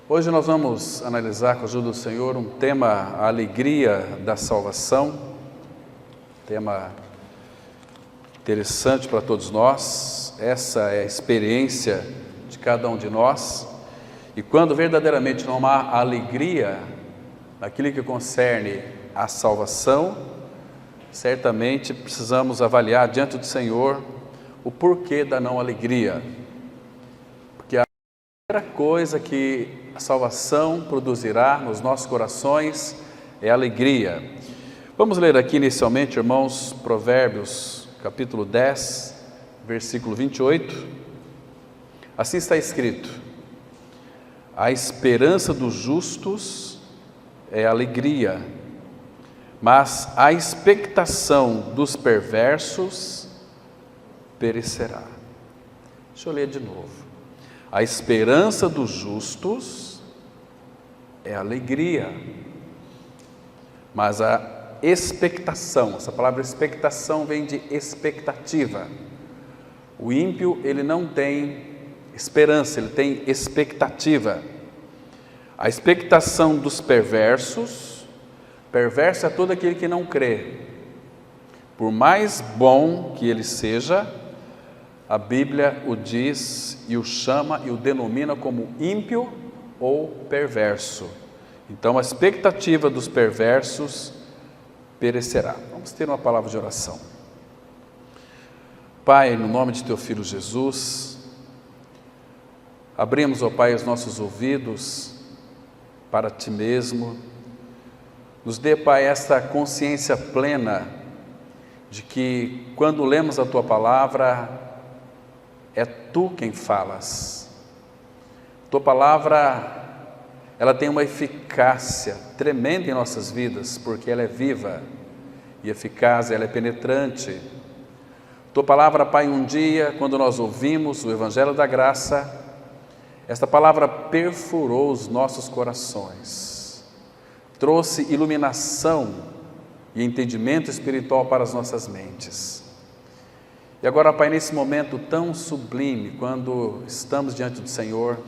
Hoje nós vamos analisar com a ajuda do Senhor um tema, a alegria da salvação, tema interessante para todos nós. Essa é a experiência de cada um de nós, e quando verdadeiramente não há alegria naquilo que concerne a salvação, certamente precisamos avaliar diante do Senhor o porquê da não alegria, porque a primeira coisa que a salvação produzirá nos nossos corações é alegria. Vamos ler aqui inicialmente, irmãos, Provérbios capítulo 10, versículo 28. Assim está escrito: a esperança dos justos é alegria, mas a expectação dos perversos perecerá. Deixa eu ler de novo. A esperança dos justos é alegria, mas a expectação, essa palavra expectação vem de expectativa. O ímpio, ele não tem esperança, ele tem expectativa. A expectação dos perversos, perverso é todo aquele que não crê. Por mais bom que ele seja, a Bíblia o diz e o chama e o denomina como ímpio ou perverso. Então a expectativa dos perversos perecerá. Vamos ter uma palavra de oração. Pai, no nome de Teu Filho Jesus, abrimos, ó Pai, os nossos ouvidos para Ti mesmo. Nos dê, Pai, esta consciência plena de que quando lemos a Tua palavra, é Tu quem falas. Tua palavra, ela tem uma eficácia tremenda em nossas vidas, porque ela é viva e eficaz, ela é penetrante. Tua palavra, Pai, um dia, quando nós ouvimos o Evangelho da Graça, esta palavra perfurou os nossos corações, trouxe iluminação e entendimento espiritual para as nossas mentes. E agora, Pai, nesse momento tão sublime, quando estamos diante do Senhor,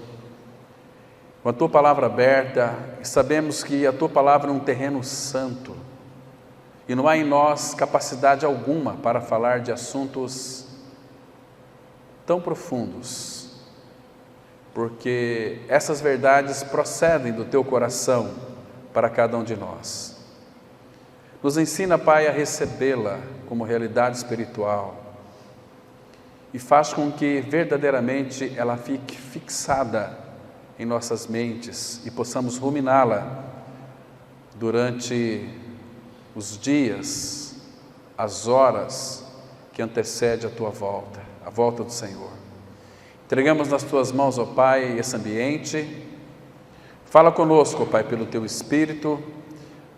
com a Tua palavra aberta, e sabemos que a Tua palavra é um terreno santo, e não há em nós capacidade alguma para falar de assuntos tão profundos, porque essas verdades procedem do Teu coração para cada um de nós. Nos ensina, Pai, a recebê-la como realidade espiritual, e faz com que verdadeiramente ela fique fixada em nossas mentes e possamos ruminá-la durante os dias, as horas que antecedem a Tua volta, a volta do Senhor. Entregamos nas Tuas mãos, ó Pai, esse ambiente. Fala conosco, ó Pai, pelo Teu Espírito.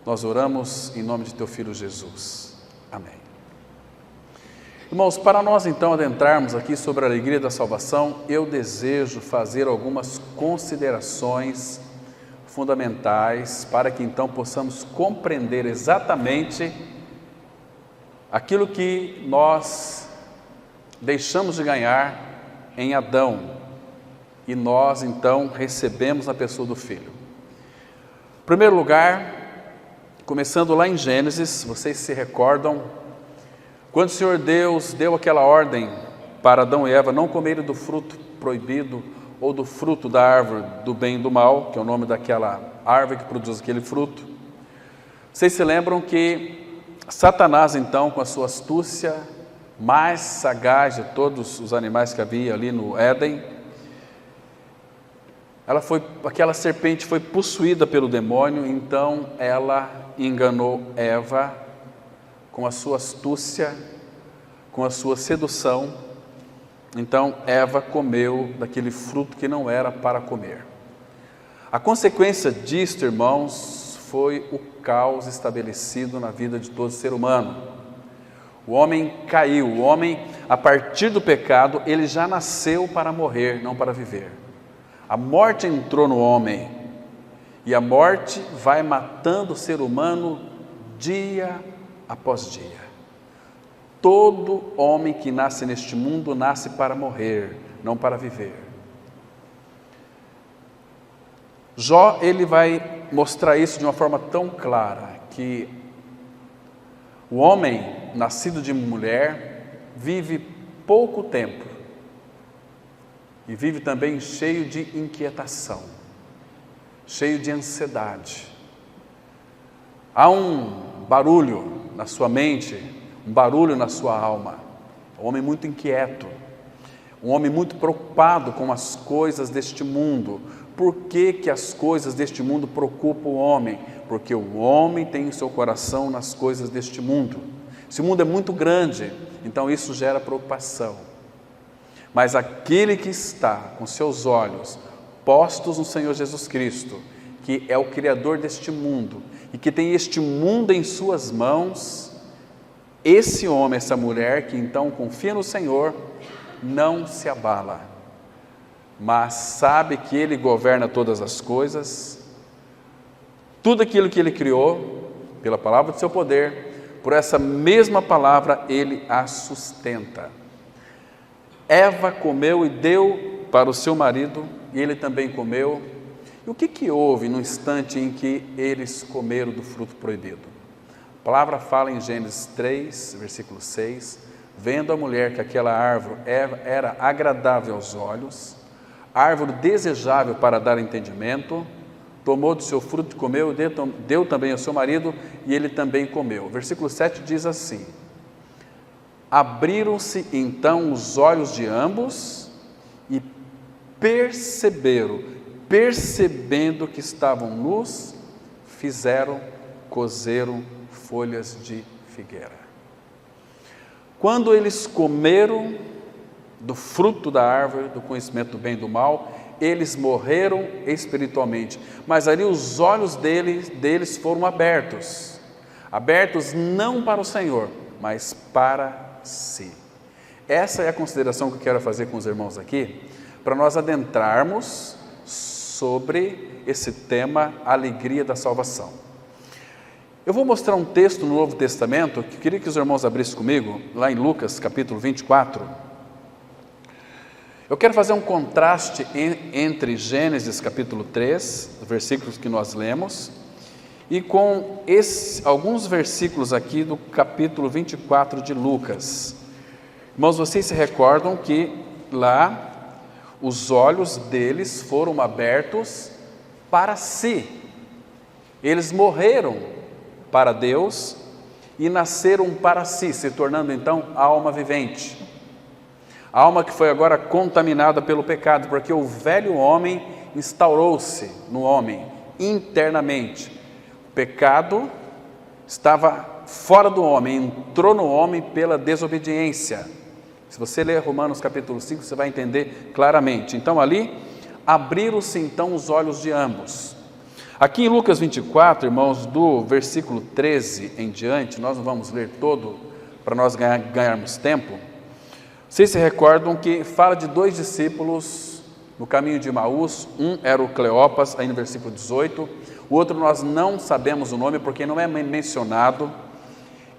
Nós oramos em nome de Teu Filho Jesus. Amém. Irmãos, para nós então adentrarmos aqui sobre a alegria da salvação, eu desejo fazer algumas considerações fundamentais para que então possamos compreender exatamente aquilo que nós deixamos de ganhar em Adão e nós então recebemos na pessoa do Filho. Em primeiro lugar, começando lá em Gênesis, vocês se recordam, quando o Senhor Deus deu aquela ordem para Adão e Eva não comerem do fruto proibido ou do fruto da árvore do bem e do mal, que é o nome daquela árvore que produz aquele fruto, vocês se lembram que Satanás então, com a sua astúcia, mais sagaz de todos os animais que havia ali no Éden, aquela serpente foi possuída pelo demônio, então ela enganou Eva com a sua astúcia, com a sua sedução. Então Eva comeu daquele fruto que não era para comer. A consequência disto, irmãos, foi o caos estabelecido na vida de todo ser humano. O homem caiu, o homem, a partir do pecado, ele já nasceu para morrer, não para viver. A morte entrou no homem, e a morte vai matando o ser humano dia após dia. Todo homem que nasce neste mundo nasce para morrer, não para viver. Jó, ele vai mostrar isso de uma forma tão clara, que o homem nascido de mulher vive pouco tempo e vive também cheio de inquietação, cheio de ansiedade. Há um barulho na sua mente, um barulho na sua alma. Um homem muito inquieto, um homem muito preocupado com as coisas deste mundo. Por que as coisas deste mundo preocupam o homem? Porque o homem tem o seu coração nas coisas deste mundo. Esse mundo é muito grande, então isso gera preocupação. Mas aquele que está com seus olhos postos no Senhor Jesus Cristo, que é o Criador deste mundo e que tem este mundo em suas mãos, esse homem, essa mulher que então confia no Senhor, não se abala, mas sabe que Ele governa todas as coisas, tudo aquilo que Ele criou, pela palavra do seu poder, por essa mesma palavra Ele a sustenta. Eva comeu e deu para o seu marido, e ele também comeu. E o que houve no instante em que eles comeram do fruto proibido? A palavra fala em Gênesis 3, versículo 6, vendo a mulher que aquela árvore era agradável aos olhos, árvore desejável para dar entendimento, tomou do seu fruto e comeu, deu também ao seu marido, e ele também comeu. O versículo 7 diz assim: abriram-se então os olhos de ambos e percebendo que estavam nus, cozeram folhas de figueira. Quando eles comeram do fruto da árvore, do conhecimento do bem e do mal, eles morreram espiritualmente, mas ali os olhos deles foram abertos não para o Senhor, mas para si. Essa é a consideração que eu quero fazer com os irmãos aqui, para nós adentrarmos sobre esse tema, a alegria da salvação. Eu vou mostrar um texto no Novo Testamento, que eu queria que os irmãos abrissem comigo, lá em Lucas capítulo 24, eu quero fazer um contraste entre Gênesis capítulo 3, versículos que nós lemos, e com alguns versículos aqui do capítulo 24 de Lucas. Irmãos, vocês se recordam que lá os olhos deles foram abertos para si. Eles morreram para Deus e nasceram para si, se tornando então alma vivente. A alma que foi agora contaminada pelo pecado, porque o velho homem instaurou-se no homem internamente. O pecado estava fora do homem, entrou no homem pela desobediência. Se você ler Romanos capítulo 5, você vai entender claramente. Então ali, abriram-se então os olhos de ambos. Aqui em Lucas 24, irmãos, do versículo 13 em diante, nós não vamos ler todo para nós ganharmos tempo. Vocês se recordam que fala de dois discípulos no caminho de Emaús, um era o Cleopas, aí no versículo 18, o outro nós não sabemos o nome porque não é mencionado.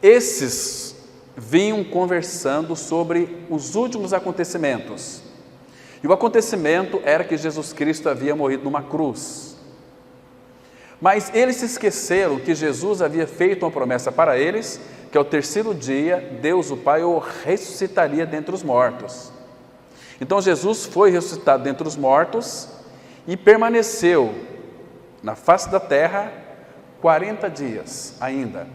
Esses vinham conversando sobre os últimos acontecimentos, e o acontecimento era que Jesus Cristo havia morrido numa cruz, mas eles se esqueceram que Jesus havia feito uma promessa para eles, que ao terceiro dia, Deus o Pai o ressuscitaria dentre os mortos. Então Jesus foi ressuscitado dentre os mortos e permaneceu na face da terra 40 dias ainda.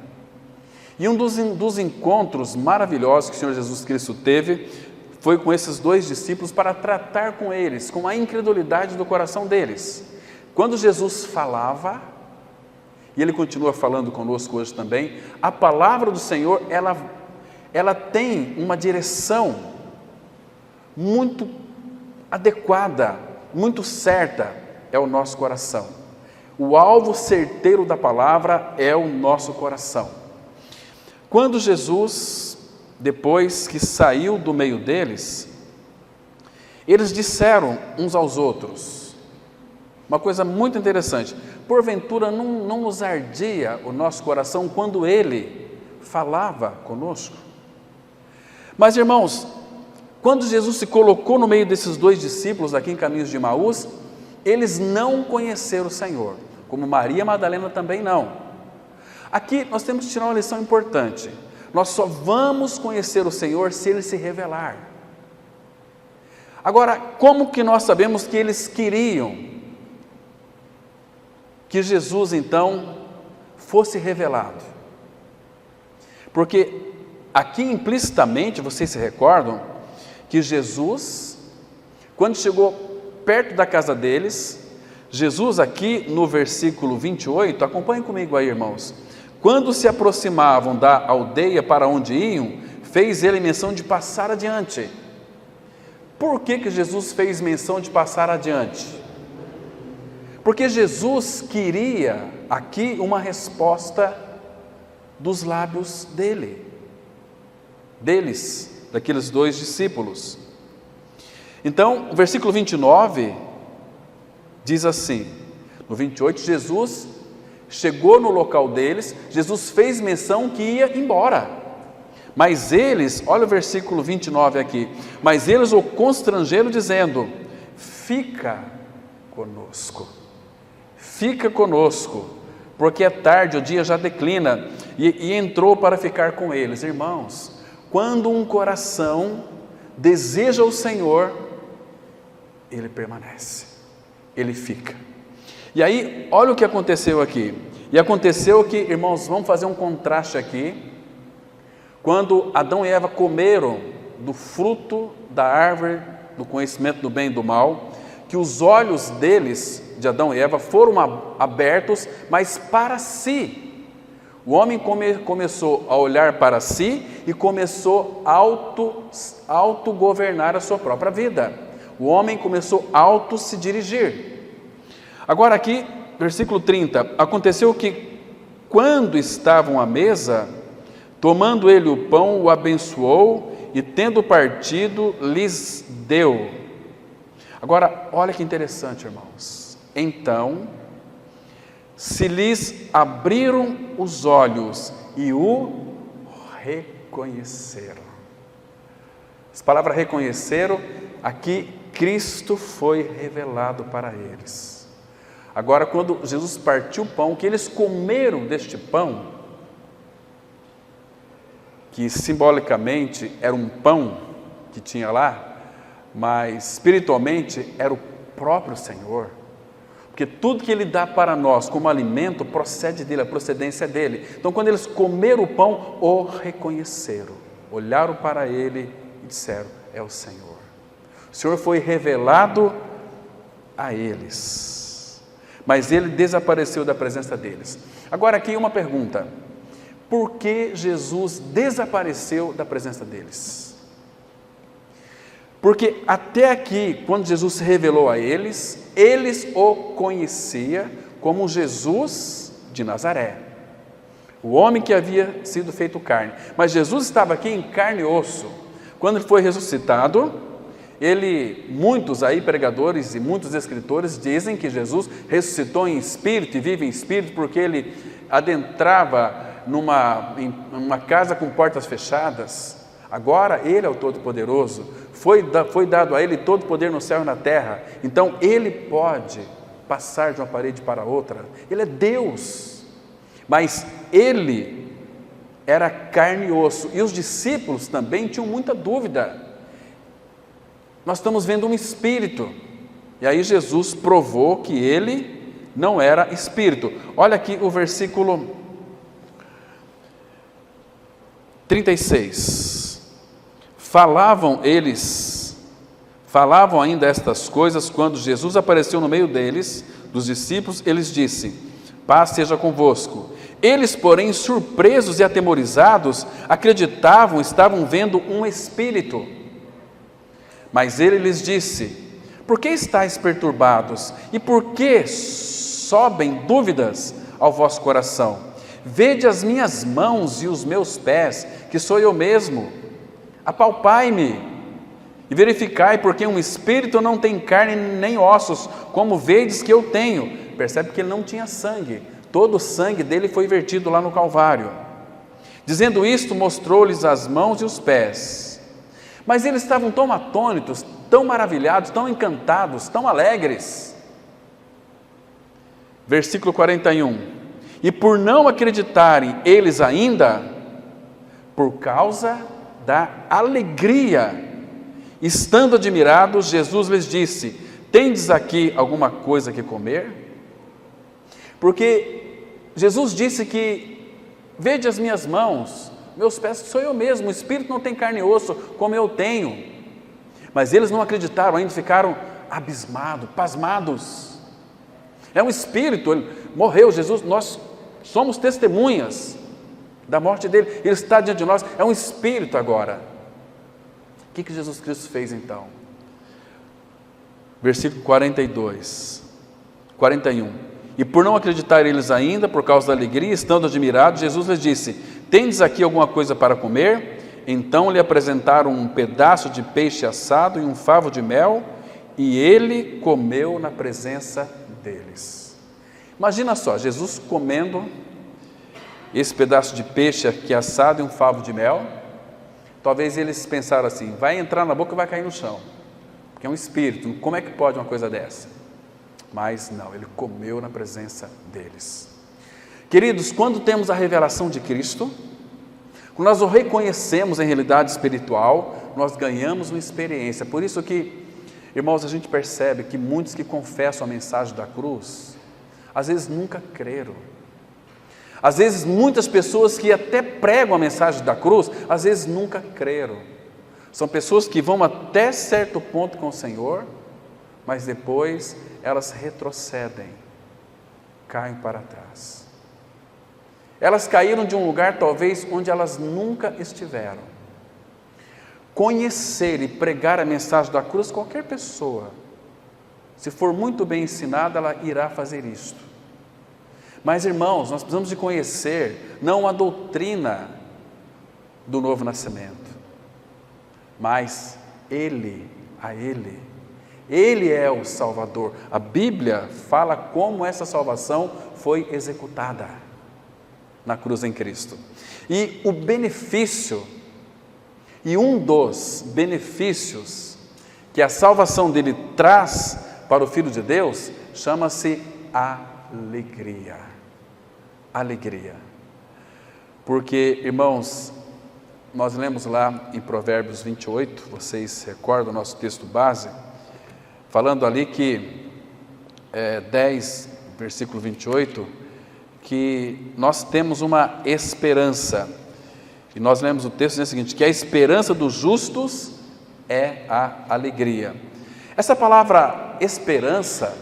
E um dos encontros maravilhosos que o Senhor Jesus Cristo teve foi com esses dois discípulos para tratar com eles, com a incredulidade do coração deles. Quando Jesus falava, e Ele continua falando conosco hoje também, a palavra do Senhor, ela tem uma direção muito adequada, muito certa, é o nosso coração. O alvo certeiro da palavra é o nosso coração. Quando Jesus, depois que saiu do meio deles, eles disseram uns aos outros, uma coisa muito interessante: porventura não nos ardia o nosso coração quando Ele falava conosco? Mas irmãos, quando Jesus se colocou no meio desses dois discípulos aqui em Caminhos de Emaús, eles não conheceram o Senhor, como Maria Madalena também não. Aqui nós temos que tirar uma lição importante. Nós só vamos conhecer o Senhor se Ele se revelar. Agora, como que nós sabemos que eles queriam que Jesus então fosse revelado? Porque aqui implicitamente, vocês se recordam, que Jesus, quando chegou perto da casa deles, Jesus aqui no versículo 28, acompanhem comigo aí, irmãos, quando se aproximavam da aldeia para onde iam, fez ele menção de passar adiante. Por que Jesus fez menção de passar adiante? Porque Jesus queria aqui uma resposta dos lábios deles, daqueles dois discípulos. Então, o versículo 29 diz assim, no 28, Jesus chegou no local deles, Jesus fez menção que ia embora. Mas eles, olha o versículo 29 aqui, mas eles o constrangeram dizendo, fica conosco, porque é tarde, o dia já declina, e entrou para ficar com eles. Irmãos, quando um coração deseja o Senhor, ele permanece, ele fica. E aí, olha o que aconteceu aqui, e aconteceu que, irmãos, vamos fazer um contraste aqui, quando Adão e Eva comeram do fruto da árvore do conhecimento do bem e do mal, que os olhos deles, de Adão e Eva, foram abertos, mas para si. O homem começou a olhar para si e começou a autogovernar a sua própria vida. O homem começou a se dirigir. Agora aqui, versículo 30, aconteceu que quando estavam à mesa, tomando ele o pão, o abençoou e tendo partido, lhes deu. Agora, olha que interessante, irmãos. Então, se lhes abriram os olhos e o reconheceram. As palavras reconheceram, aqui Cristo foi revelado para eles. Agora, quando Jesus partiu o pão, que eles comeram deste pão, que simbolicamente era um pão que tinha lá, mas espiritualmente era o próprio Senhor, porque tudo que Ele dá para nós como alimento procede dEle, a procedência é dEle. Então, quando eles comeram o pão, o reconheceram, olharam para Ele e disseram, é o Senhor. O Senhor foi revelado a eles, mas Ele desapareceu da presença deles. Agora aqui uma pergunta, por que Jesus desapareceu da presença deles? Porque até aqui, quando Jesus se revelou a eles o conheciam como Jesus de Nazaré, o homem que havia sido feito carne. Mas Jesus estava aqui em carne e osso. Quando ele foi ressuscitado, muitos aí pregadores e muitos escritores dizem que Jesus ressuscitou em espírito e vive em espírito, porque ele adentrava numa casa com portas fechadas. Agora Ele é o Todo-Poderoso, foi dado a Ele todo o poder no céu e na terra, então Ele pode passar de uma parede para outra, Ele é Deus, mas Ele era carne e osso, e os discípulos também tinham muita dúvida. Nós estamos vendo um espírito, e aí Jesus provou que Ele não era espírito. Olha aqui o versículo 36, falavam ainda estas coisas, quando Jesus apareceu no meio deles, dos discípulos, eles disse, paz seja convosco. Eles, porém, surpresos e atemorizados, acreditavam, estavam vendo um espírito. Mas ele lhes disse, por que estáis perturbados? E por que sobem dúvidas ao vosso coração? Vede as minhas mãos e os meus pés, que sou eu mesmo. Apalpai-me e verificai, porque um espírito não tem carne nem ossos, como vedes que eu tenho. Percebe que ele não tinha sangue, todo o sangue dele foi vertido lá no Calvário. Dizendo isto, mostrou-lhes as mãos e os pés. Mas eles estavam tão atônitos, tão maravilhados, tão encantados, tão alegres, Versículo 41. E por não acreditarem eles ainda, por causa da alegria, estando admirados, Jesus lhes disse: tendes aqui alguma coisa que comer? Porque Jesus disse que, vede as minhas mãos, meus pés, sou eu mesmo, o Espírito não tem carne e osso, como eu tenho. Mas eles não acreditaram ainda, ficaram abismados, pasmados. É um Espírito, ele morreu, Jesus, nós somos testemunhas da morte dele, ele está diante de nós, é um Espírito agora. O que Jesus Cristo fez então? Versículo 41. E por não acreditar eles ainda, por causa da alegria, estando admirados, Jesus lhes disse: tendes aqui alguma coisa para comer? Então lhe apresentaram um pedaço de peixe assado e um favo de mel, e ele comeu na presença deles. Imagina só, Jesus comendo esse pedaço de peixe aqui assado e um favo de mel. Talvez eles pensaram assim: vai entrar na boca e vai cair no chão, porque é um espírito, como é que pode uma coisa dessa? Mas não, ele comeu na presença deles. Queridos, quando temos a revelação de Cristo, quando nós o reconhecemos em realidade espiritual, nós ganhamos uma experiência. Por isso que, irmãos, a gente percebe que muitos que confessam a mensagem da cruz, às vezes nunca creram. Às vezes muitas pessoas que até pregam a mensagem da cruz, às vezes nunca creram. São pessoas que vão até certo ponto com o Senhor, mas depois elas retrocedem, caem para trás. Elas caíram de um lugar talvez onde elas nunca estiveram. Conhecer e pregar a mensagem da cruz, qualquer pessoa, se for muito bem ensinada, ela irá fazer isto. Mas, irmãos, nós precisamos de conhecer não a doutrina do novo nascimento, mas Ele é o Salvador. A Bíblia fala como essa salvação foi executada na cruz em Cristo. E o benefício, e um dos benefícios que a salvação dele traz para o Filho de Deus, chama-se alegria. Alegria. Porque, irmãos, nós lemos lá em Provérbios 28, vocês recordam o nosso texto base, falando ali que, 10, versículo 28, que nós temos uma esperança, e nós lemos o texto dizendo o seguinte, que a esperança dos justos é a alegria. Essa palavra esperança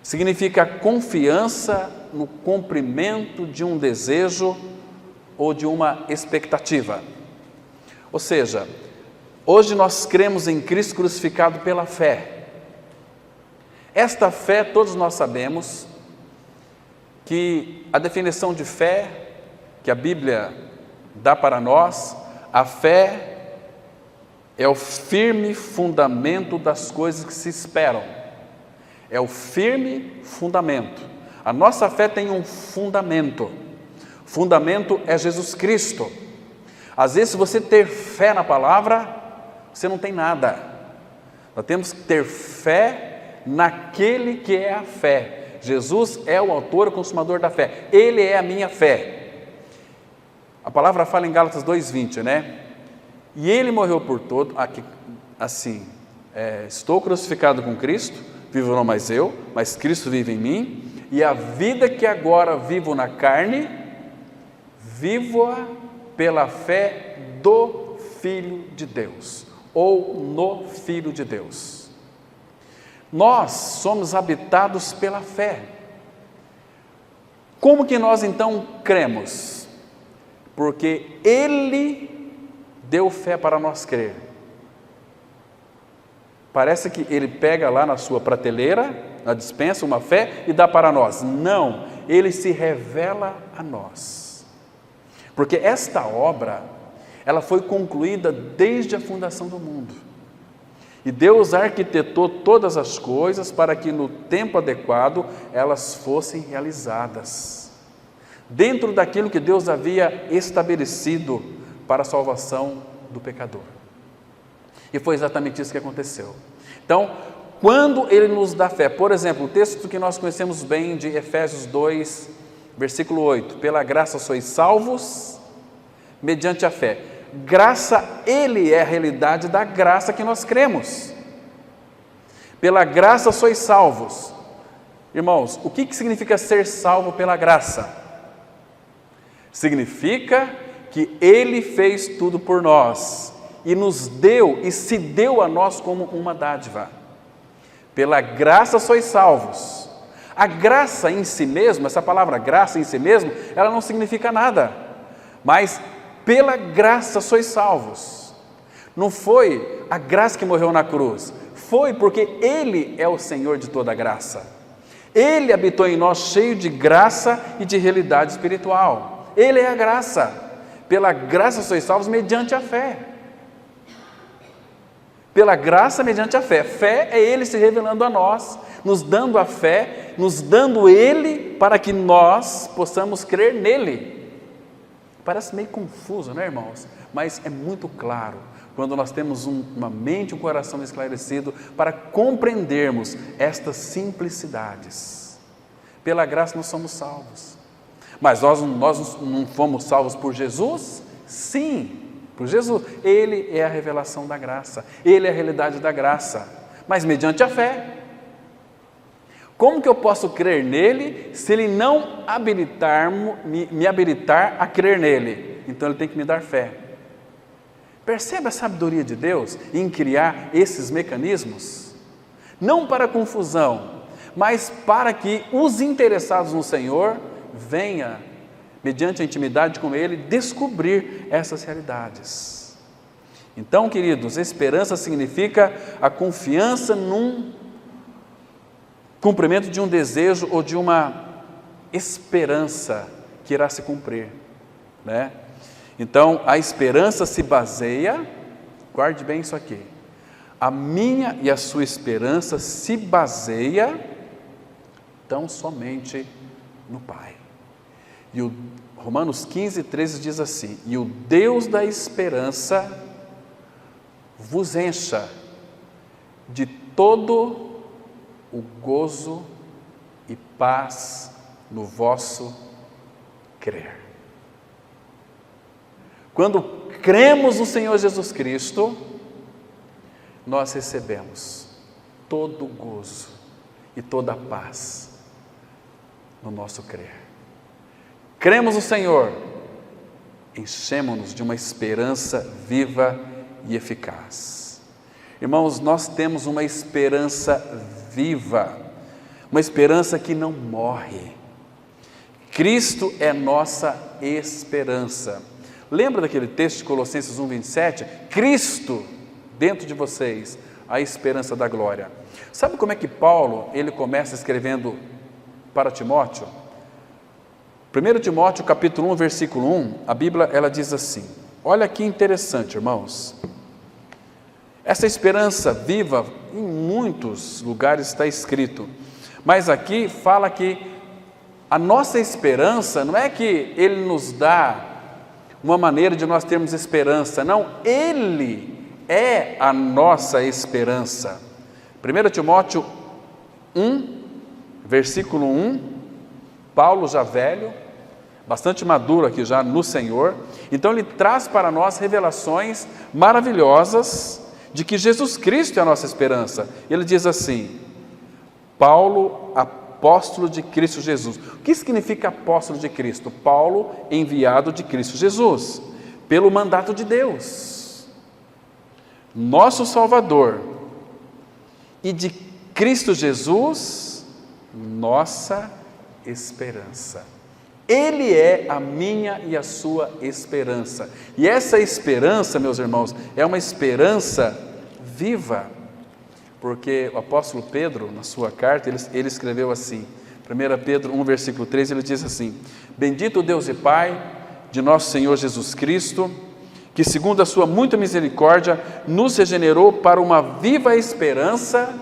significa confiança no cumprimento de um desejo ou de uma expectativa. Ou seja, hoje nós cremos em Cristo crucificado pela fé. Esta fé, todos nós sabemos que a definição de fé que a Bíblia dá para nós, a fé é o firme fundamento das coisas que se esperam. É o firme fundamento. A nossa fé tem um fundamento. O fundamento é Jesus Cristo. Às vezes, se você ter fé na palavra, você não tem nada. Nós temos que ter fé naquele que é a fé. Jesus é o autor e o consumador da fé. Ele é a minha fé. A palavra fala em Gálatas 2:20, né? E ele morreu por todo, aqui, assim, estou crucificado com Cristo, vivo não mais eu, mas Cristo vive em mim, e a vida que agora vivo na carne, vivo-a pela fé do Filho de Deus, ou no Filho de Deus. Nós somos habitados pela fé. Como que nós então cremos? Porque Ele deu fé para nós crer. Parece que Ele pega lá na sua prateleira, na despensa, uma fé e dá para nós. Não, Ele se revela a nós. Porque esta obra, ela foi concluída desde a fundação do mundo. E Deus arquitetou todas as coisas para que no tempo adequado elas fossem realizadas. Dentro daquilo que Deus havia estabelecido para a salvação do pecador. E foi exatamente isso que aconteceu. Então, quando Ele nos dá fé. Por exemplo, o texto que nós conhecemos bem de Efésios 2, versículo 8, pela graça sois salvos, mediante a fé. Graça, Ele é a realidade da graça que nós cremos. Pela graça sois salvos. Irmãos, o que significa ser salvo pela graça? Significa que Ele fez tudo por nós e nos deu e se deu a nós como uma dádiva. Pela graça sois salvos. A graça em si mesma, essa palavra graça em si mesma, ela não significa nada, mas pela graça sois salvos. Não foi a graça que morreu na cruz, foi porque Ele é o Senhor de toda a graça. Ele habitou em nós cheio de graça e de realidade espiritual. Ele é a graça. Pela graça sois salvos mediante a fé. Pela graça mediante a fé. Fé é Ele se revelando a nós, nos dando a fé, nos dando Ele para que nós possamos crer nele. Parece meio confuso, né, irmãos? Mas é muito claro quando nós temos uma mente e um coração esclarecido para compreendermos estas simplicidades. Pela graça nós somos salvos. Mas nós não fomos salvos por Jesus? Sim, por Jesus. Ele é a revelação da graça. Ele é a realidade da graça. Mas mediante a fé. Como que eu posso crer nele se ele não me habilitar a crer nele? Então ele tem que me dar fé. Percebe a sabedoria de Deus em criar esses mecanismos? Não para confusão, mas para que os interessados no Senhor venham, mediante a intimidade com Ele, descobrir essas realidades. Então, queridos, esperança significa a confiança num cumprimento de um desejo ou de uma esperança que irá se cumprir, né? Então, a esperança se baseia, guarde bem isso aqui, a minha e a sua esperança se baseia tão somente no Pai. E o Romanos 15, 13 diz assim: e o Deus da esperança vos encha de todo o gozo e paz no vosso crer. Quando cremos no Senhor Jesus Cristo, nós recebemos todo o gozo e toda a paz no nosso crer. Cremos no Senhor, enchemos-nos de uma esperança viva e eficaz. Irmãos, nós temos uma esperança viva, uma esperança que não morre. Cristo é nossa esperança. Lembra daquele texto de Colossenses 1:27? Cristo dentro de vocês, a esperança da glória. Sabe como é que Paulo, ele começa escrevendo para Timóteo? 1 Timóteo capítulo 1, versículo 1, a Bíblia ela diz assim, olha que interessante, irmãos. Essa esperança viva, em muitos lugares está escrito, mas aqui fala que a nossa esperança não é que Ele nos dá uma maneira de nós termos esperança, não, Ele é a nossa esperança. 1 Timóteo 1, versículo 1, Paulo já velho, bastante maduro aqui já no Senhor, então ele traz para nós revelações maravilhosas de que Jesus Cristo é a nossa esperança. Ele diz assim, Paulo, apóstolo de Cristo Jesus. O que significa apóstolo de Cristo? Paulo, enviado de Cristo Jesus, pelo mandato de Deus, nosso Salvador, e de Cristo Jesus, nossa esperança. Ele é a minha e a sua esperança. E essa esperança, meus irmãos, é uma esperança viva. Porque o apóstolo Pedro, na sua carta, ele escreveu assim, 1 Pedro 1, versículo 3, ele diz assim, bendito Deus e Pai de nosso Senhor Jesus Cristo, que segundo a sua muita misericórdia, nos regenerou para uma viva esperança,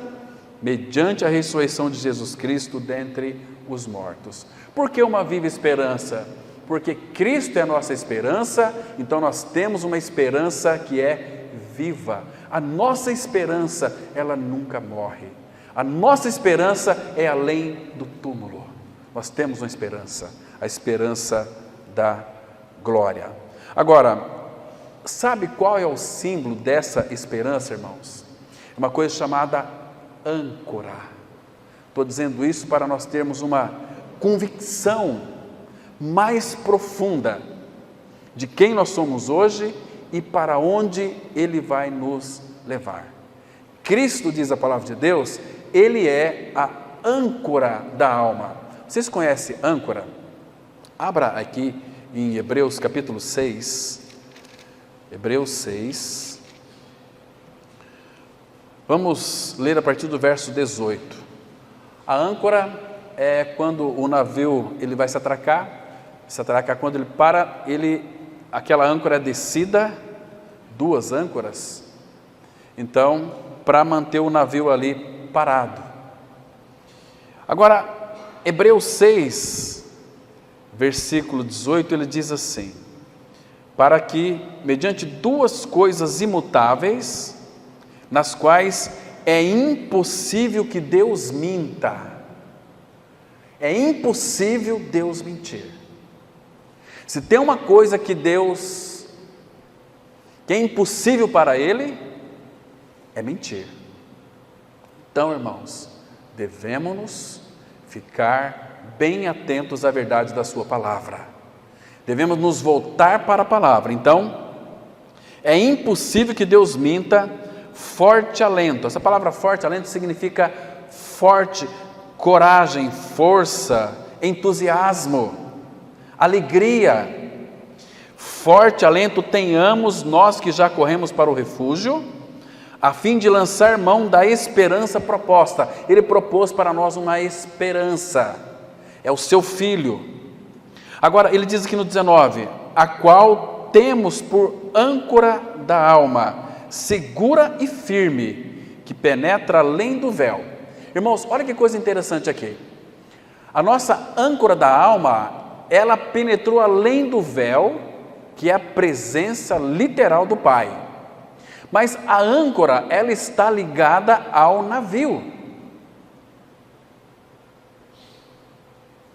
mediante a ressurreição de Jesus Cristo dentre os mortos. Por que uma viva esperança? Porque Cristo é a nossa esperança, então nós temos uma esperança que é viva. A nossa esperança, ela nunca morre. A nossa esperança é além do túmulo. Nós temos uma esperança, a esperança da glória. Agora, sabe qual é o símbolo dessa esperança, irmãos? É uma coisa chamada âncora. Estou dizendo isso para nós termos uma convicção mais profunda de quem nós somos hoje e para onde Ele vai nos levar. Cristo, diz a palavra de Deus, Ele é a âncora da alma. Vocês conhecem âncora? Abra aqui em Hebreus capítulo 6. Hebreus 6. Vamos ler a partir do verso 18. A âncora é quando o navio ele vai se atracar quando ele para, aquela âncora é descida, 2 âncoras, então, para manter o navio ali parado. Agora, Hebreus 6, versículo 18, ele diz assim: para que, mediante 2 coisas imutáveis, nas quais é impossível que Deus minta. É impossível Deus mentir. Se tem uma coisa que é impossível para Ele, é mentir. Então, irmãos, devemos ficar bem atentos à verdade da sua palavra. Devemos nos voltar para a palavra. Então, é impossível que Deus minta. Forte alento. Essa palavra forte alento significa forte, coragem, força, entusiasmo, alegria. Forte alento tenhamos nós que já corremos para o refúgio, a fim de lançar mão da esperança proposta. Ele propôs para nós uma esperança, é o seu Filho. Agora, ele diz aqui no 19, a qual temos por âncora da alma, segura e firme, que penetra além do véu. Irmãos, olha que coisa interessante aqui. A nossa âncora da alma, ela penetrou além do véu, que é a presença literal do Pai. Mas a âncora, ela está ligada ao navio.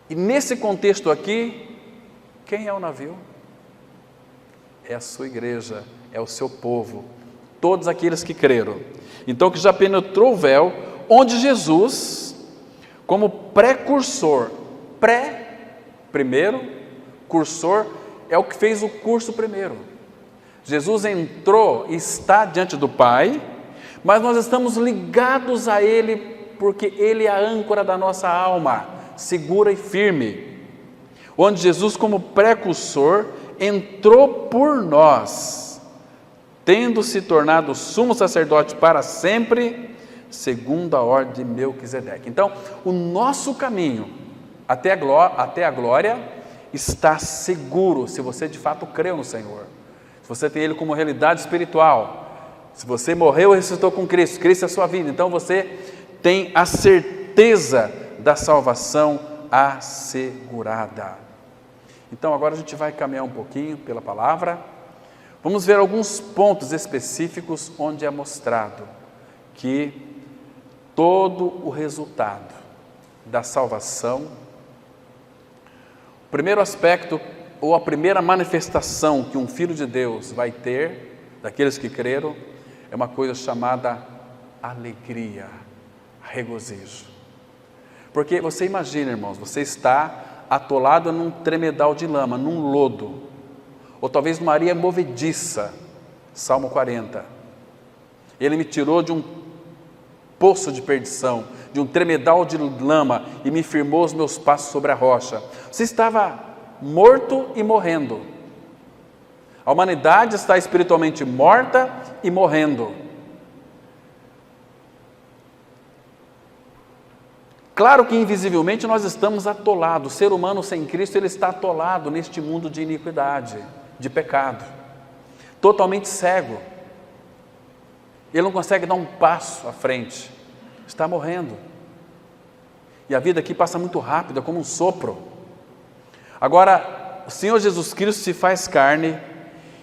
E nesse contexto aqui, quem é o navio? É a sua igreja, é o seu povo, todos aqueles que creram. Então, que já penetrou o véu, onde Jesus, como precursor, primeiro, cursor, é o que fez o curso primeiro. Jesus entrou e está diante do Pai, mas nós estamos ligados a Ele, porque Ele é a âncora da nossa alma, segura e firme. Onde Jesus, como precursor, entrou por nós, tendo se tornado sumo sacerdote para sempre, segundo a ordem de Melquisedeque. Então, o nosso caminho até a glória está seguro, se você de fato creu no Senhor, se você tem Ele como realidade espiritual, se você morreu e ressuscitou com Cristo, Cristo é a sua vida, então você tem a certeza da salvação assegurada. Então agora a gente vai caminhar um pouquinho pela palavra, vamos ver alguns pontos específicos onde é mostrado que todo o resultado da salvação, o primeiro aspecto ou a primeira manifestação que um filho de Deus vai ter, daqueles que creram, é uma coisa chamada alegria, regozijo. Porque você imagina, irmãos, você está atolado num tremedal de lama, num lodo, ou talvez numa areia movediça, Salmo 40. Ele me tirou de um poço de perdição, de um tremedal de lama, e me firmou os meus passos sobre a rocha. Você estava morto e morrendo. A humanidade está espiritualmente morta e morrendo. Claro que invisivelmente nós estamos atolados. O ser humano sem Cristo, ele está atolado neste mundo de iniquidade, de pecado, totalmente cego. Ele não consegue dar um passo à frente, está morrendo. E a vida aqui passa muito rápido, é como um sopro. Agora, o Senhor Jesus Cristo se faz carne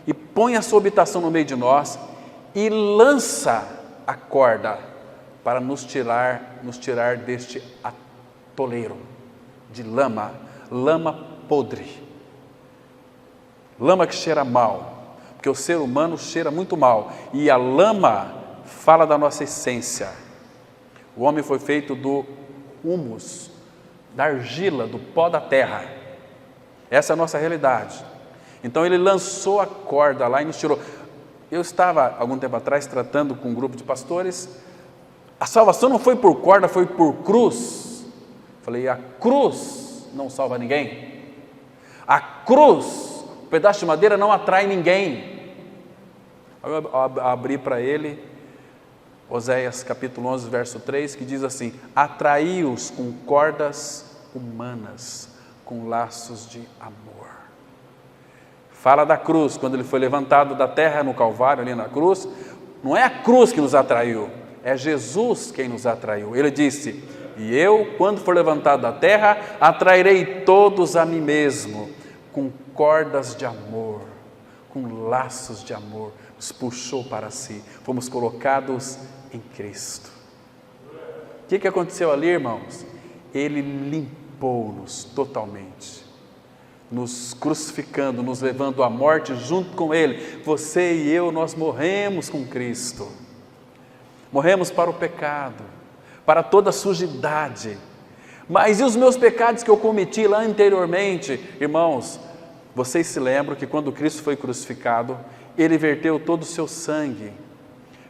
e põe a sua habitação no meio de nós e lança a corda, para nos tirar deste atoleiro de lama podre, lama que cheira mal, porque o ser humano cheira muito mal, e a lama fala da nossa essência. O homem foi feito do humus, da argila, do pó da terra. Essa é a nossa realidade. Então ele lançou a corda lá e nos tirou. Eu estava, algum tempo atrás, tratando com um grupo de pastores. A salvação não foi por corda, foi por cruz. Falei, a cruz não salva ninguém. A cruz, o pedaço de madeira não atrai ninguém. Eu abri para ele Oséias capítulo 11, verso 3, que diz assim: atraí-os com cordas humanas, com laços de amor. Fala da cruz, quando ele foi levantado da terra no Calvário, ali na cruz. Não é a cruz que nos atraiu, é Jesus quem nos atraiu. Ele disse: e eu, quando for levantado da terra, atrairei todos a mim mesmo, com cordas de amor, com laços de amor, nos puxou para si, fomos colocados em Cristo. O que aconteceu ali, irmãos? Ele limpou-nos totalmente, nos crucificando, nos levando à morte junto com Ele. Você e eu, nós morremos com Cristo, morremos para o pecado, para toda a sujidade. Mas e os meus pecados que eu cometi lá anteriormente? Irmãos, vocês se lembram que quando Cristo foi crucificado, Ele verteu todo o seu sangue.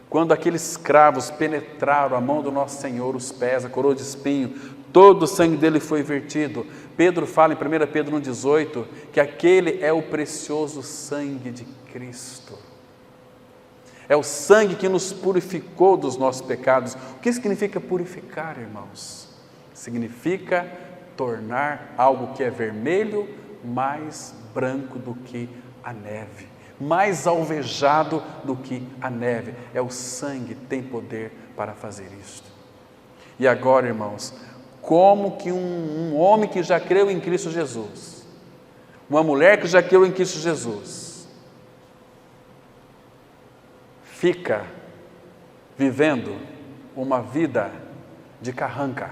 Quando aqueles cravos penetraram a mão do nosso Senhor, os pés, a coroa de espinho, todo o sangue dele foi vertido. Pedro fala em 1 Pedro 1,18, que aquele é o precioso sangue de Cristo. É o sangue que nos purificou dos nossos pecados. O que significa purificar, irmãos? Significa tornar algo que é vermelho mais branco do que a neve, mais alvejado do que a neve. É o sangue que tem poder para fazer isto. E agora, irmãos, como que um homem que já creu em Cristo Jesus, uma mulher que já creu em Cristo Jesus, fica vivendo uma vida de carranca,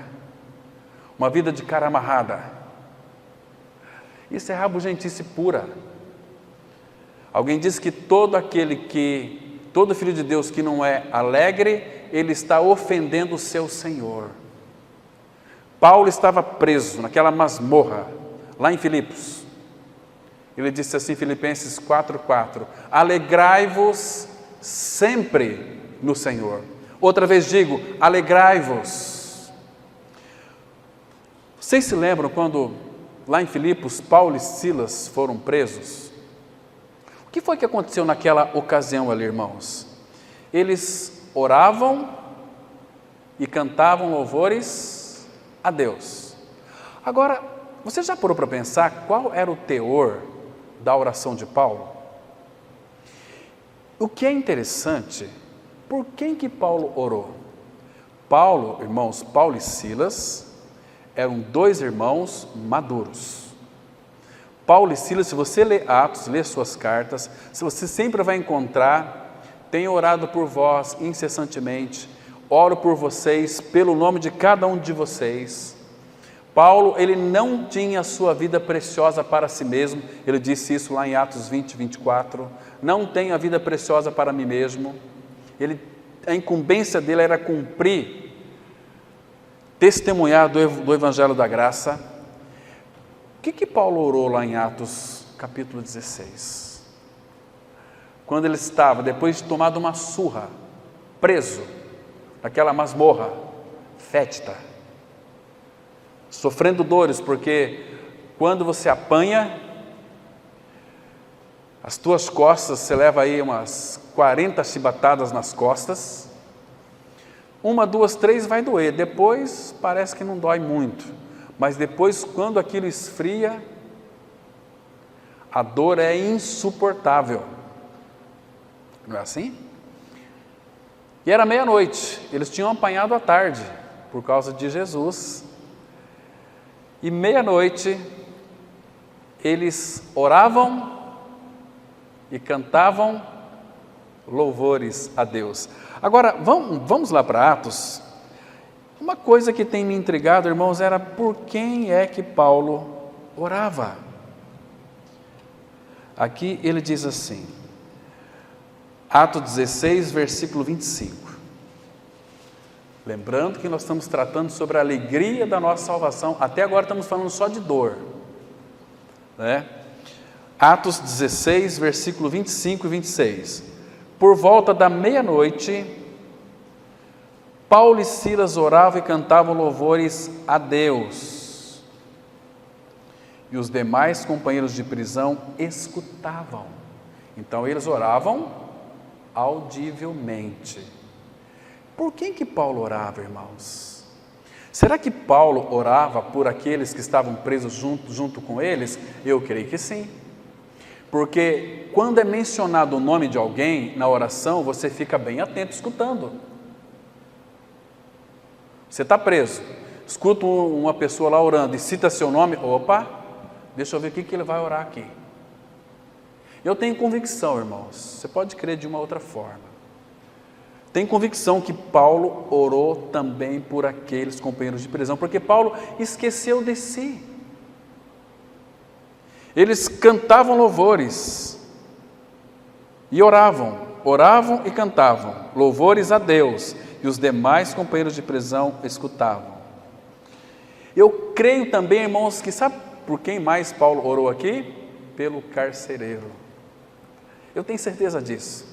uma vida de cara amarrada? Isso é rabugentice pura. Alguém diz que todo filho de Deus que não é alegre, ele está ofendendo o seu Senhor. Paulo estava preso naquela masmorra, lá em Filipos. Ele disse assim, Filipenses 4:4, alegrai-vos sempre no Senhor. Outra vez digo, alegrai-vos. Vocês se lembram quando, lá em Filipos, Paulo e Silas foram presos? O que foi que aconteceu naquela ocasião ali, irmãos? Eles oravam e cantavam louvores a Deus. Agora, você já parou para pensar qual era o teor da oração de Paulo? O que é interessante, por quem que Paulo orou? Paulo, irmãos, Paulo e Silas eram dois irmãos maduros. Paulo e Silas, se você ler Atos, ler suas cartas, você sempre vai encontrar: tenho orado por vós incessantemente, oro por vocês, pelo nome de cada um de vocês. Paulo, ele não tinha a sua vida preciosa para si mesmo, ele disse isso lá em Atos 20:24, não tenho a vida preciosa para mim mesmo. A incumbência dele era cumprir, testemunhar do Evangelho da Graça. O que Paulo orou lá em Atos capítulo 16? Quando ele estava, depois de tomado uma surra, preso, naquela masmorra fétida, sofrendo dores, porque quando você apanha, as tuas costas, você leva aí umas 40 chibatadas nas costas, 1, 2, 3 vai doer, depois parece que não dói muito, mas depois, quando aquilo esfria, a dor é insuportável, não é assim? E era meia-noite, eles tinham apanhado à tarde, por causa de Jesus, e meia-noite, eles oravam e cantavam louvores a Deus. Agora, vamos lá para Atos, Uma coisa que tem me intrigado, irmãos, era por quem é que Paulo orava. Aqui ele diz assim, Atos 16, versículo 25. Lembrando que nós estamos tratando sobre a alegria da nossa salvação. Até agora estamos falando só de dor, né? Atos 16, versículo 25 e 26. Por volta da meia-noite, Paulo e Silas oravam e cantavam louvores a Deus. E os demais companheiros de prisão escutavam. Então eles oravam audivelmente. Por quem que Paulo orava, irmãos? Será que Paulo orava por aqueles que estavam presos junto com eles? Eu creio que sim. Porque quando é mencionado o nome de alguém na oração, você fica bem atento escutando. Você está preso, escuta uma pessoa lá orando e cita seu nome, opa, deixa eu ver o que ele vai orar aqui. Eu tenho convicção, irmãos, você pode crer de uma outra forma. Tenho convicção que Paulo orou também por aqueles companheiros de prisão, porque Paulo esqueceu de si. Eles cantavam louvores e oravam e cantavam louvores a Deus, e os demais companheiros de prisão escutavam. Eu creio também, irmãos, que sabe por quem mais Paulo orou aqui? Pelo carcereiro. Eu tenho certeza disso.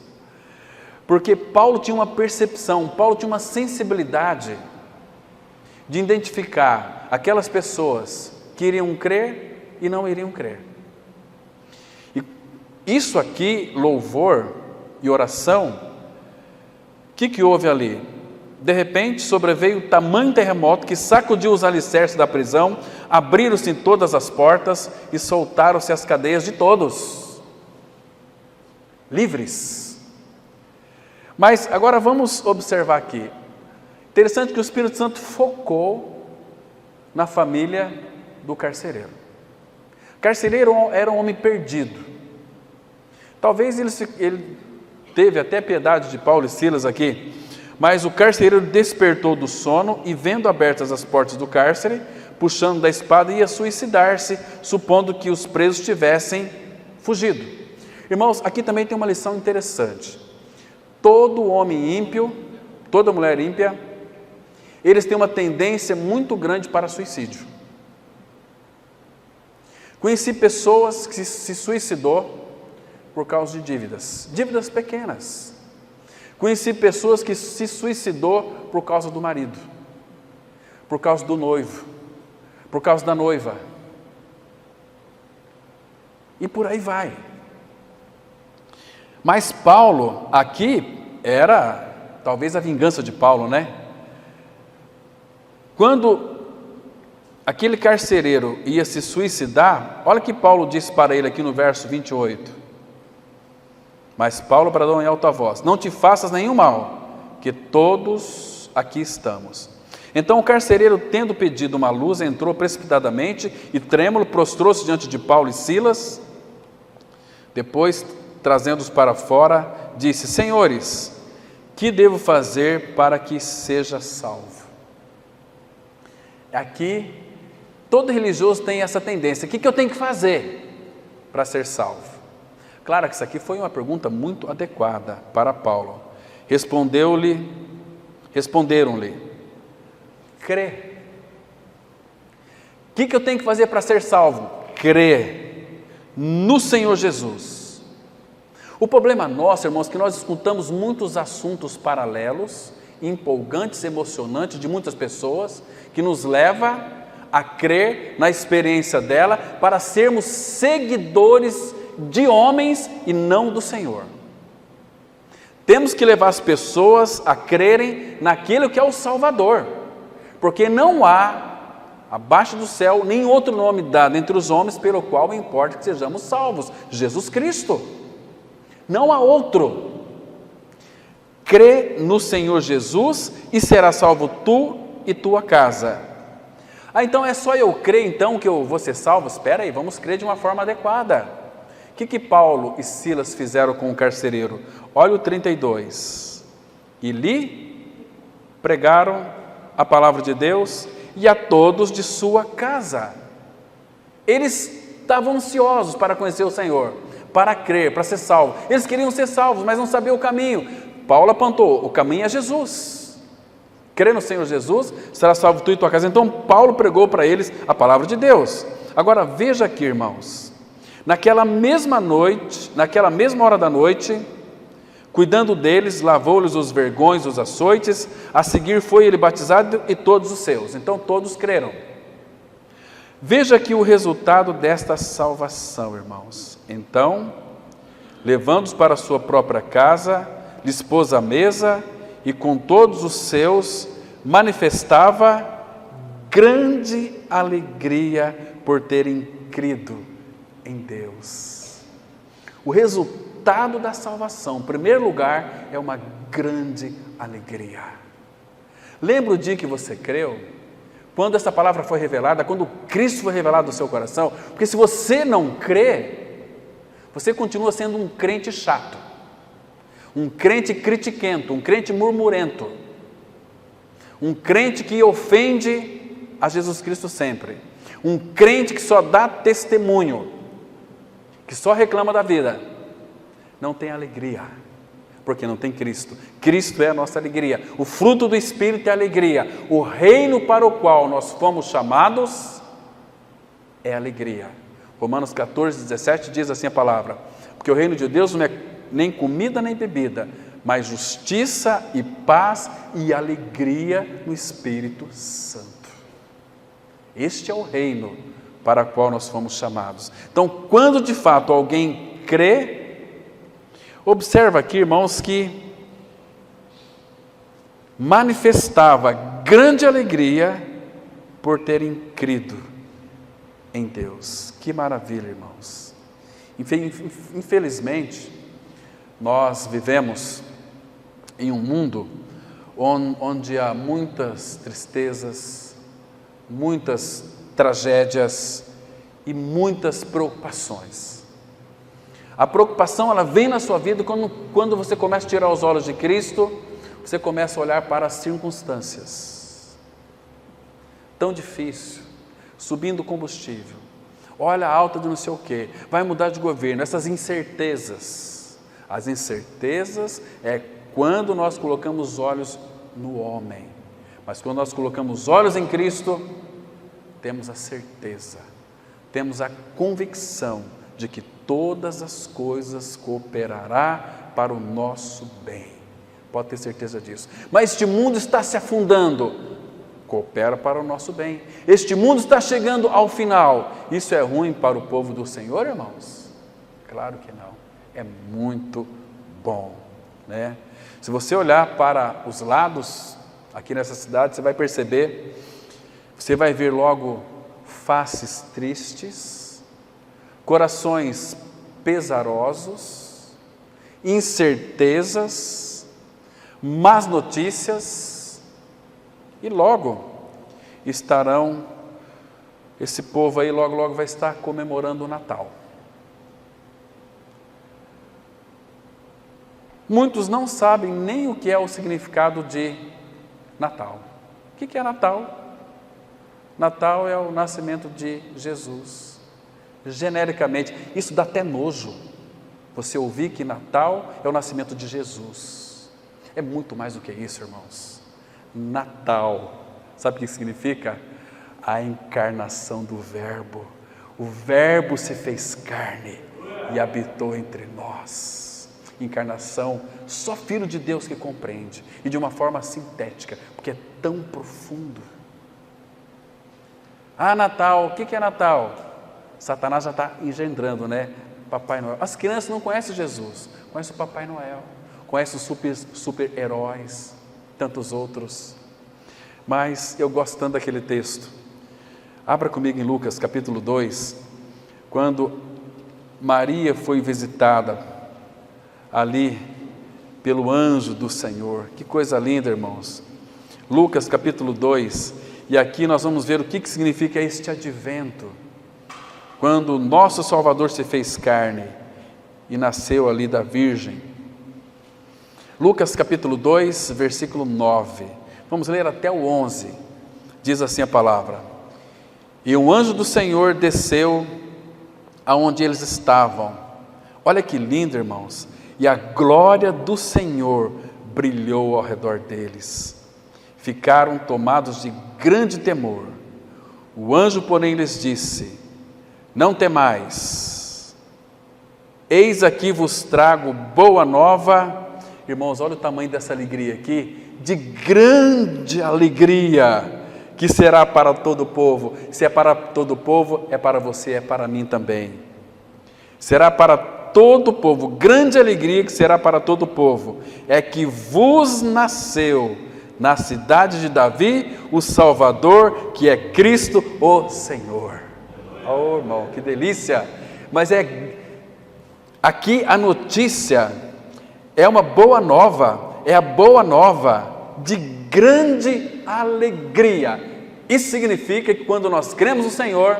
Porque Paulo tinha uma percepção, Paulo tinha uma sensibilidade de identificar aquelas pessoas que iriam crer e não iriam crer. E isso aqui, louvor e oração, o que houve ali? De repente sobreveio tamanho terremoto que sacudiu os alicerces da prisão, abriram-se todas as portas e soltaram-se as cadeias de todos, livres. Mas agora vamos observar aqui, interessante que o Espírito Santo focou na família do carcereiro. O carcereiro era um homem perdido, talvez ele teve até piedade de Paulo e Silas aqui, mas o carcereiro despertou do sono e, vendo abertas as portas do cárcere, puxando da espada, ia suicidar-se, supondo que os presos tivessem fugido. Irmãos, aqui também tem uma lição interessante. Todo homem ímpio, toda mulher ímpia, eles têm uma tendência muito grande para suicídio. Conheci pessoas que se suicidou por causa de dívidas pequenas. Conheci pessoas que se suicidou por causa do marido, por causa do noivo, por causa da noiva. E por aí vai. Mas Paulo, aqui, era talvez a vingança de Paulo, né? Quando aquele carcereiro ia se suicidar, olha o que Paulo disse para ele aqui no verso 28. Mas Paulo bradou em alta voz: não te faças nenhum mal, que todos aqui estamos. Então o carcereiro, tendo pedido uma luz, entrou precipitadamente e trêmulo prostrou-se diante de Paulo e Silas. Depois, trazendo-os para fora, disse: senhores, que devo fazer para que seja salvo? Aqui, todo religioso tem essa tendência: o que eu tenho que fazer para ser salvo? Claro que isso aqui foi uma pergunta muito adequada para Paulo. Responderam-lhe: crê. O que eu tenho que fazer para ser salvo? Crê no Senhor Jesus. O problema nosso, irmãos, é que nós escutamos muitos assuntos paralelos, empolgantes, emocionantes de muitas pessoas, que nos leva a crer na experiência dela para sermos seguidores de homens e não do Senhor. Temos que levar as pessoas a crerem naquilo que é o Salvador, porque não há abaixo do céu nem outro nome dado entre os homens pelo qual importa que sejamos salvos: Jesus Cristo. Não há outro. Crê no Senhor Jesus e será salvo tu e tua casa. Então é só eu crer então que eu vou ser salvo? Espera aí, vamos crer de uma forma adequada. O que Paulo e Silas fizeram com o carcereiro? Olha o 32. E lhe pregaram a palavra de Deus e a todos de sua casa. Eles estavam ansiosos para conhecer o Senhor, para crer, para ser salvos. Eles queriam ser salvos, mas não sabiam o caminho. Paulo apontou, o caminho é Jesus. Crê no Senhor Jesus, será salvo tu e tua casa. Então Paulo pregou para eles a palavra de Deus. Agora veja aqui, irmãos, naquela mesma hora da noite, cuidando deles, lavou-lhes os vergões, os açoites, a seguir foi ele batizado e todos os seus. Então todos creram. Veja aqui o resultado desta salvação, irmãos. Então, levando-os para a sua própria casa, lhes pôs a mesa e com todos os seus manifestava grande alegria por terem crido em Deus. O resultado da salvação, em primeiro lugar, é uma grande alegria. Lembra o dia que você creu? Quando essa palavra foi revelada, quando Cristo foi revelado no seu coração? Porque se você não crê, você continua sendo um crente chato, um crente critiquento, um crente murmurento, um crente que ofende a Jesus Cristo sempre, um crente que só dá testemunho, que só reclama da vida, não tem alegria, porque não tem Cristo. Cristo é a nossa alegria, o fruto do Espírito é a alegria, o reino para o qual nós fomos chamados é alegria. Romanos 14, 17 diz assim a palavra, porque o reino de Deus não é nem comida nem bebida, mas justiça e paz e alegria no Espírito Santo. Este é o reino para o qual nós fomos chamados. Então, quando de fato alguém crê, observa aqui, irmãos, que manifestava grande alegria por terem crido em Deus. Que maravilha, irmãos. Infelizmente, nós vivemos em um mundo onde há muitas tristezas, muitas tragédias e muitas preocupações. A preocupação, ela vem na sua vida quando você começa a tirar os olhos de Cristo, você começa a olhar para as circunstâncias. Tão difícil, subindo o combustível, olha a alta de não sei o quê, vai mudar de governo, essas incertezas. As incertezas é quando nós colocamos os olhos no homem, mas quando nós colocamos os olhos em Cristo, temos a certeza, temos a convicção de que todas as coisas cooperará para o nosso bem. Pode ter certeza disso. Mas este mundo está se afundando, coopera para o nosso bem. Este mundo está chegando ao final. Isso é ruim para o povo do Senhor, irmãos? Claro que não. É muito bom, né? Se você olhar para os lados aqui nessa cidade, você vai perceber, você vai ver logo faces tristes, corações pesarosos, incertezas, más notícias, e logo estarão, esse povo aí logo vai estar comemorando o Natal. Muitos não sabem nem o que é o significado de Natal. O que é Natal? Natal é o nascimento de Jesus. Genericamente, isso dá até nojo, você ouvir que Natal é o nascimento de Jesus. É muito mais do que isso, irmãos. Natal, sabe o que significa? A encarnação do Verbo. O Verbo se fez carne e habitou entre nós. Encarnação, só Filho de Deus que compreende, e de uma forma sintética, porque é tão profundo. Ah, Natal, o que é Natal? Satanás já está engendrando, né? Papai Noel. As crianças não conhecem Jesus, conhecem o Papai Noel, conhecem os super-heróis, tantos outros. Mas eu gosto tanto daquele texto. Abra comigo em Lucas capítulo 2, quando Maria foi visitada ali pelo anjo do Senhor. Que coisa linda, irmãos. Lucas capítulo 2, e aqui nós vamos ver o que significa este advento, quando nosso Salvador se fez carne e nasceu ali da Virgem. Lucas capítulo 2, versículo 9, Vamos ler até o 11. Diz assim a palavra: e um anjo do Senhor desceu aonde eles estavam. Olha que lindo, irmãos. E a glória do Senhor brilhou ao redor deles. Ficaram tomados de grande temor. O anjo, porém, lhes disse: não temais, eis aqui vos trago boa nova. Irmãos, olha o tamanho dessa alegria aqui, de grande alegria, que será para todo o povo. Se é para todo o povo, é para você, é para mim também. Será para todo o povo, grande alegria que será para todo o povo, é que vos nasceu na cidade de Davi o Salvador, que é Cristo o Senhor. Oh, irmão, que delícia! Mas aqui a notícia é uma boa nova, é a boa nova de grande alegria. Isso significa que quando nós cremos no Senhor,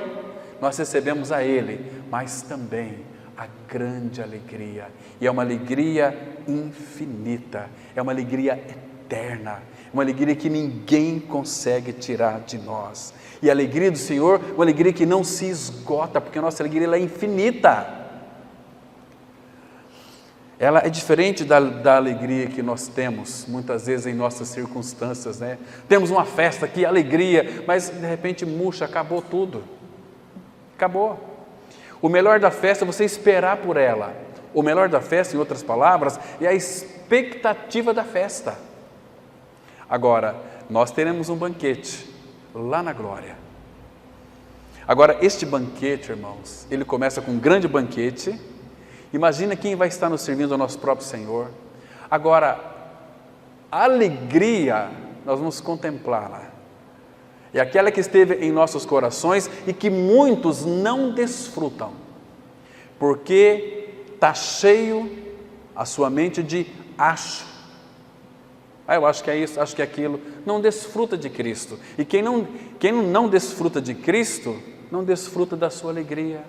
nós recebemos a Ele, mas também a grande alegria, e é uma alegria infinita, é uma alegria eterna, uma alegria que ninguém consegue tirar de nós. E a alegria do Senhor, uma alegria que não se esgota, porque a nossa alegria ela é infinita. Ela é diferente da alegria que nós temos, muitas vezes em nossas circunstâncias, né? Temos uma festa aqui, alegria, mas de repente murcha, acabou tudo. Acabou. O melhor da festa é você esperar por ela. O melhor da festa, em outras palavras, é a expectativa da festa. Agora, nós teremos um banquete lá na glória. Agora, este banquete, irmãos, ele começa com um grande banquete. Imagina quem vai estar nos servindo ao nosso próprio Senhor. Agora, a alegria, nós vamos contemplá-la. É aquela que esteve em nossos corações e que muitos não desfrutam, porque está cheio a sua mente de acho. Eu acho que é isso, acho que é aquilo. Não desfruta de Cristo. E quem não desfruta de Cristo, não desfruta da sua alegria,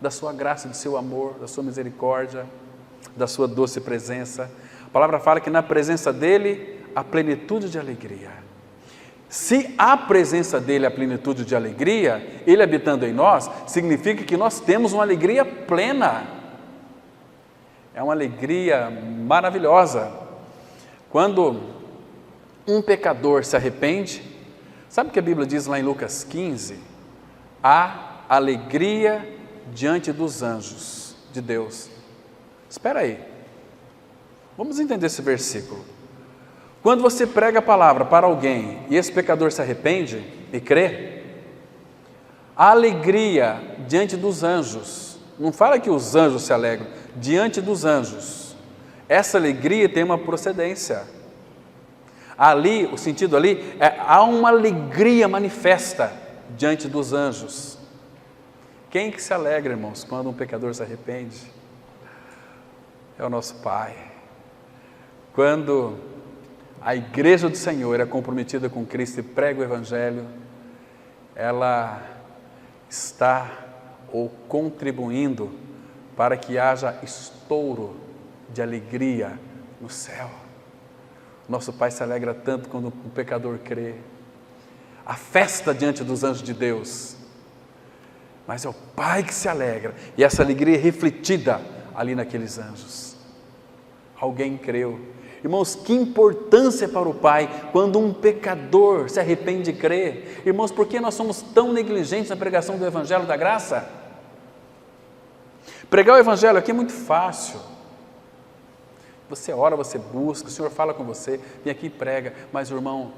da sua graça, do seu amor, da sua misericórdia, da sua doce presença. A palavra fala que na presença dele há plenitude de alegria. Se a presença dele é a plenitude de alegria, ele habitando em nós, significa que nós temos uma alegria plena. É uma alegria maravilhosa. Quando um pecador se arrepende, sabe o que a Bíblia diz lá em Lucas 15? Há alegria diante dos anjos de Deus. Espera aí, vamos entender esse versículo. Quando você prega a palavra para alguém e esse pecador se arrepende e crê, a alegria diante dos anjos, não fala que os anjos se alegram, diante dos anjos, essa alegria tem uma procedência. Ali, o sentido ali, há uma alegria manifesta diante dos anjos. Quem que se alegra, irmãos, quando um pecador se arrepende? É o nosso Pai. Quando a igreja do Senhor é comprometida com Cristo e prega o Evangelho, ela está contribuindo para que haja estouro de alegria no céu. Nosso Pai se alegra tanto quando o pecador crê. A festa diante dos anjos de Deus. Mas é o Pai que se alegra, e essa alegria é refletida ali naqueles anjos. Alguém creu. Irmãos, que importância para o Pai quando um pecador se arrepende e crê. Irmãos, por que nós somos tão negligentes na pregação do Evangelho da Graça? Pregar o Evangelho aqui é muito fácil. Você ora, você busca, o Senhor fala com você, vem aqui e prega. Mas irmão,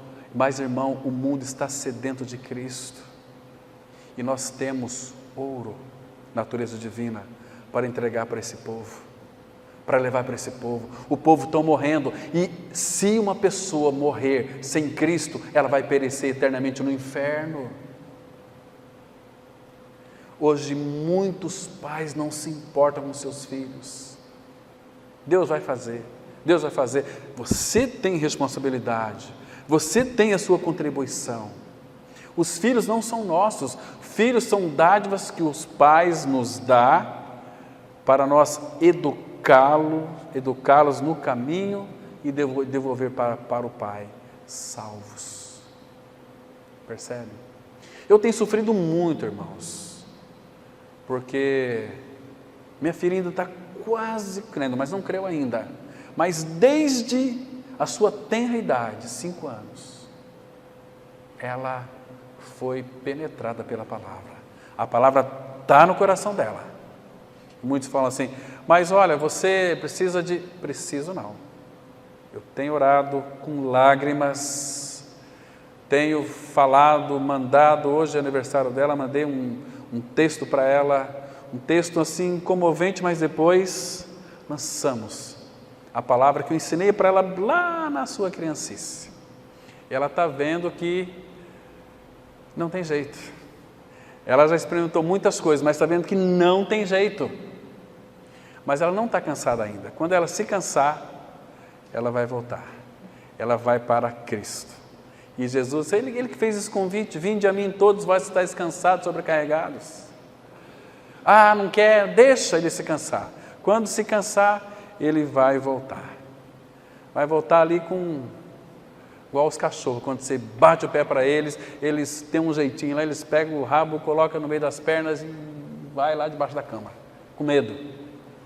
o mundo está sedento de Cristo. E nós temos ouro, natureza divina, para entregar para esse povo, para levar para esse povo. O povo está morrendo, e se uma pessoa morrer sem Cristo, ela vai perecer eternamente no inferno. Hoje muitos pais não se importam com seus filhos. Deus vai fazer, Deus vai fazer. Você tem responsabilidade, você tem a sua contribuição. Os filhos não são nossos, filhos são dádivas que os pais nos dão para nós educá-los no caminho e devolver para o Pai. salvos. Percebe? Eu tenho sofrido muito, irmãos, porque minha filha ainda está quase crendo, mas não creu ainda. Mas desde a sua tenra idade, 5 anos, ela foi penetrada pela palavra. A palavra está no coração dela. Muitos falam assim, mas olha, você precisa de... Preciso não. Eu tenho orado com lágrimas, tenho falado, mandado, hoje é aniversário dela, mandei um texto para ela, um texto assim comovente, mas depois lançamos a palavra que eu ensinei para ela lá na sua criancice. E ela está vendo que não tem jeito. Ela já experimentou muitas coisas, mas está vendo que não tem jeito. Mas ela não está cansada ainda. Quando ela se cansar, ela vai voltar. Ela vai para Cristo. E Jesus, Ele que fez esse convite, vinde a mim todos vós que estáis cansados, sobrecarregados. Ah, não quer? Deixa ele se cansar. Quando se cansar, ele vai voltar. Vai voltar ali igual os cachorros, quando você bate o pé para eles, eles têm um jeitinho lá, eles pegam o rabo, colocam no meio das pernas e vai lá debaixo da cama, com medo.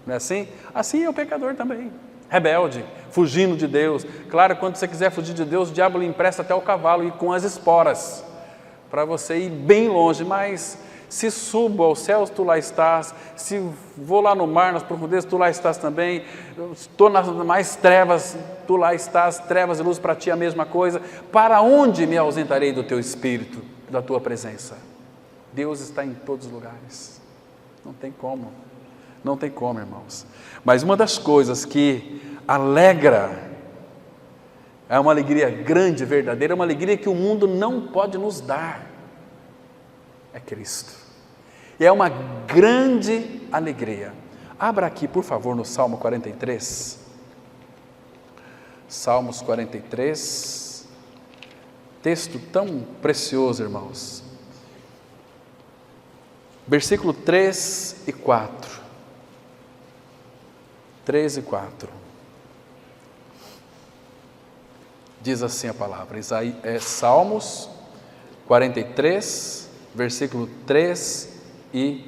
Não é assim? Assim é o pecador também, rebelde, fugindo de Deus. Claro, quando você quiser fugir de Deus, o diabo lhe empresta até o cavalo e com as esporas, para você ir bem longe, mas se subo aos céus, tu lá estás, se vou lá no mar, nas profundezas, tu lá estás também, estou nas mais trevas, tu lá estás, trevas e luz para ti a mesma coisa. Para onde me ausentarei do teu Espírito, da tua presença? Deus está em todos os lugares, não tem como, irmãos. Mas uma das coisas que alegra, é uma alegria grande, verdadeira, é uma alegria que o mundo não pode nos dar, é Cristo. E é uma grande alegria. Abra aqui, por favor, no Salmo 43. Salmos 43. Texto tão precioso, irmãos. Versículo 3 e 4. 3 e 4. Diz assim a palavra. Salmos 43, versículo 3 e